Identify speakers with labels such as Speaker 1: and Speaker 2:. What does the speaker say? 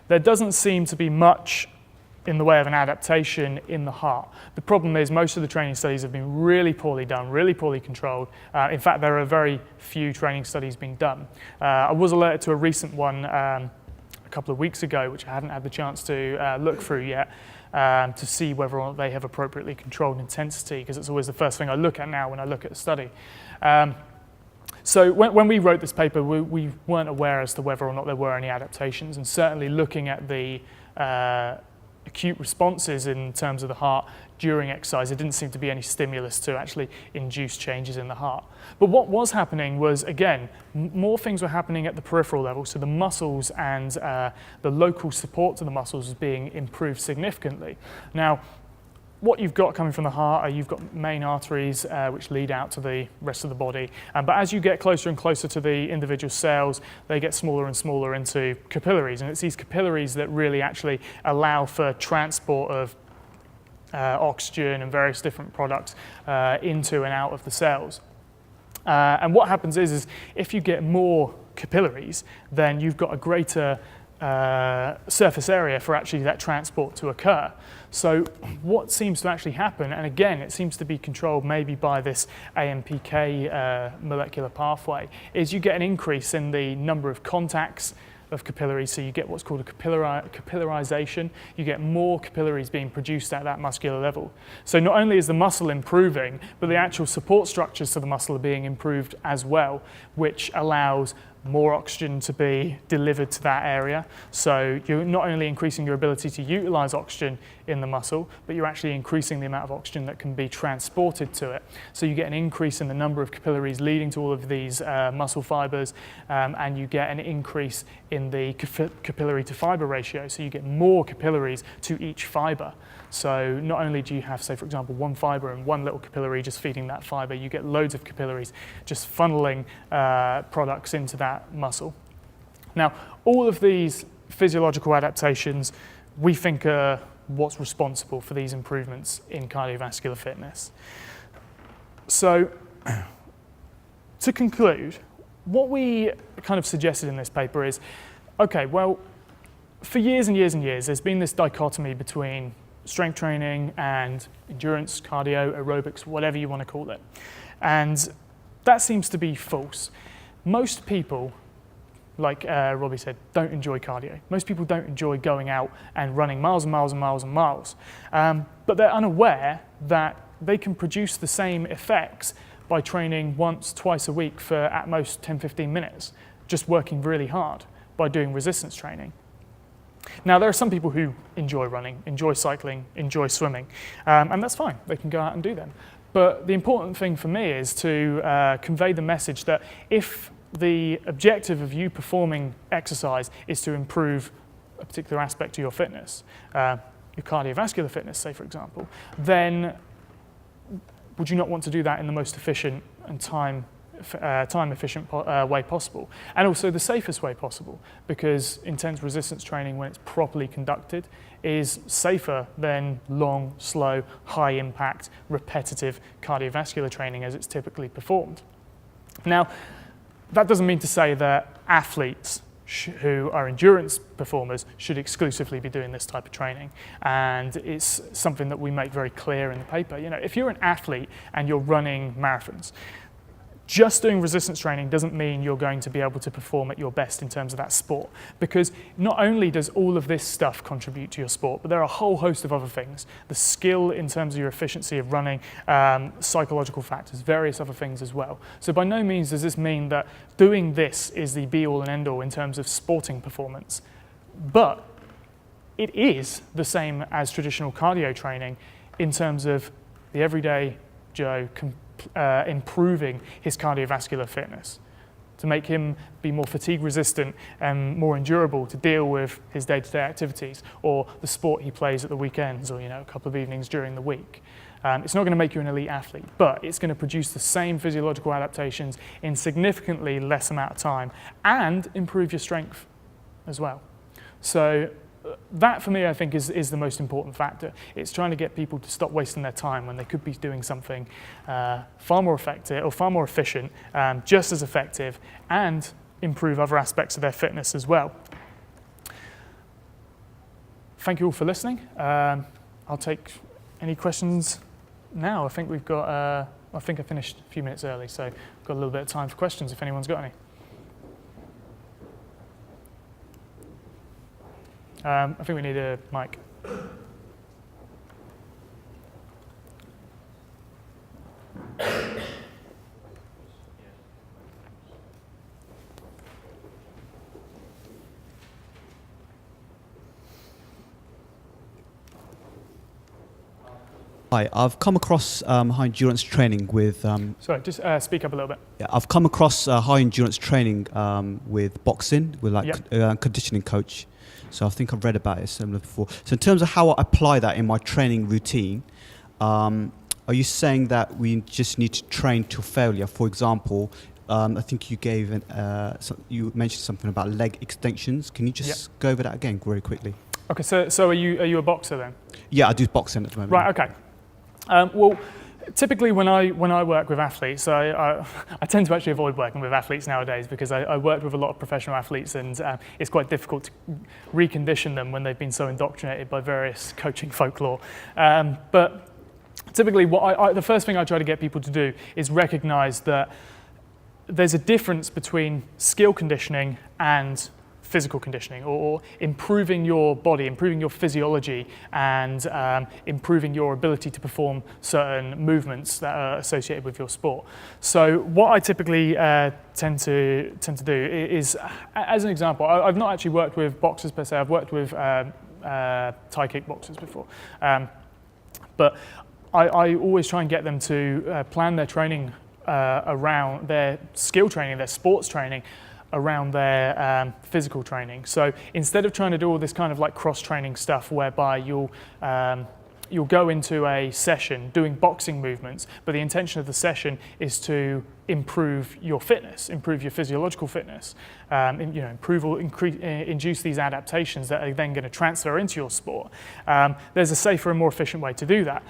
Speaker 1: there doesn't seem to be much in the way of an adaptation in the heart. The problem is most of the training studies have been really poorly done, really poorly controlled. In fact, there are very few training studies being done. I was alerted to a recent one a couple of weeks ago, which I haven't had the chance to look through yet, to see whether or not they have appropriately controlled intensity, because it's always the first thing I look at now when I look at a study. So when we wrote this paper, we weren't aware as to whether or not there were any adaptations, and certainly looking at the acute responses in terms of the heart during exercise, there didn't seem to be any stimulus to actually induce changes in the heart. But what was happening was, again, more things were happening at the peripheral level, so the muscles and the local support to the muscles was being improved significantly. Now, what you've got coming from the heart, you've got main arteries which lead out to the rest of the body. But as you get closer and closer to the individual cells, they get smaller and smaller into capillaries. And it's these capillaries that really actually allow for transport of oxygen and various different products into and out of the cells. And what happens is if you get more capillaries, then you've got a greater surface area for actually that transport to occur. So what seems to actually happen, and again it seems to be controlled maybe by this AMPK molecular pathway, is you get an increase in the number of contacts of capillaries, so you get what's called a capillarization. You get more capillaries being produced at that muscular level. So not only is the muscle improving, but the actual support structures to the muscle are being improved as well, which allows more oxygen to be delivered to that area. So you're not only increasing your ability to utilize oxygen in the muscle, but you're actually increasing the amount of oxygen that can be transported to it. So you get an increase in the number of capillaries leading to all of these muscle fibers, and you get an increase in the capillary to fiber ratio. So you get more capillaries to each fiber. So not only do you have, say, for example, one fiber and one little capillary just feeding that fiber, you get loads of capillaries just funneling products into that muscle. Now, all of these physiological adaptations we think are what's responsible for these improvements in cardiovascular fitness. So to conclude, what we kind of suggested in this paper is, okay, well, for years and years and years, there's been this dichotomy between strength training and endurance, cardio, aerobics, whatever you want to call it. And that seems to be false. Most people, like Robbie said, don't enjoy cardio. Most people don't enjoy going out and running miles and miles and miles and miles. But they're unaware that they can produce the same effects by training once, twice a week for at most 10, 15 minutes, just working really hard by doing resistance training. Now, there are some people who enjoy running, enjoy cycling, enjoy swimming, and that's fine. They can go out and do them. But the important thing for me is to convey the message that if the objective of you performing exercise is to improve a particular aspect of your fitness, your cardiovascular fitness, say, for example, then would you not want to do that in the most efficient and time-efficient way possible, and also the safest way possible, because intense resistance training, when it's properly conducted, is safer than long, slow, high-impact, repetitive cardiovascular training as it's typically performed. Now, that doesn't mean to say that athletes who are endurance performers should exclusively be doing this type of training, and it's something that we make very clear in the paper. You know, if you're an athlete and you're running marathons, just doing resistance training doesn't mean you're going to be able to perform at your best in terms of that sport, because not only does all of this stuff contribute to your sport, but there are a whole host of other things. The skill in terms of your efficiency of running, psychological factors, various other things as well. So by no means does this mean that doing this is the be-all and end-all in terms of sporting performance, but it is the same as traditional cardio training in terms of the everyday Joe improving his cardiovascular fitness, to make him be more fatigue resistant and more endurable to deal with his day-to-day activities or the sport he plays at the weekends, or a couple of evenings during the week. It's not going to make you an elite athlete, but it's going to produce the same physiological adaptations in significantly less amount of time and improve your strength as well. So that, for me, I think is the most important factor. It's trying to get people to stop wasting their time when they could be doing something far more effective or far more efficient, just as effective, and improve other aspects of their fitness as well. thank you all for listening. I'll take any questions now. I think we've got, I think I finished a few minutes early, so I've got a little bit of time for questions if anyone's got any. I think we need a mic.
Speaker 2: Hi, I've come across high endurance training with.
Speaker 1: Sorry, just speak up a little bit.
Speaker 2: Yeah, I've come across high endurance training with boxing, with conditioning coach. So I think I've read about it similar before. So in terms of how I apply that in my training routine, are you saying that we just need to train to failure? For example, I think you gave you mentioned something about leg extensions. Can you just go over that again very quickly?
Speaker 1: Okay, so are you a boxer then?
Speaker 2: Yeah, I do boxing at the moment.
Speaker 1: Right. Okay. Well, typically when I work with athletes, I tend to actually avoid working with athletes nowadays because I work with a lot of professional athletes, and it's quite difficult to recondition them when they've been so indoctrinated by various coaching folklore. But typically, the first thing I try to get people to do is recognize that there's a difference between skill conditioning and physical conditioning, or improving your body, improving your physiology, and improving your ability to perform certain movements that are associated with your sport. So what I typically tend to do is, as an example, I've not actually worked with boxers per se. I've worked with Thai kickboxers before, but I always try and get them to plan their training around their skill training, their sports training, around their physical training. So instead of trying to do all this kind of like cross-training stuff whereby you'll go into a session doing boxing movements, but the intention of the session is to improve your fitness, improve your physiological fitness, improve or induce these adaptations that are then going to transfer into your sport. There's a safer and more efficient way to do that.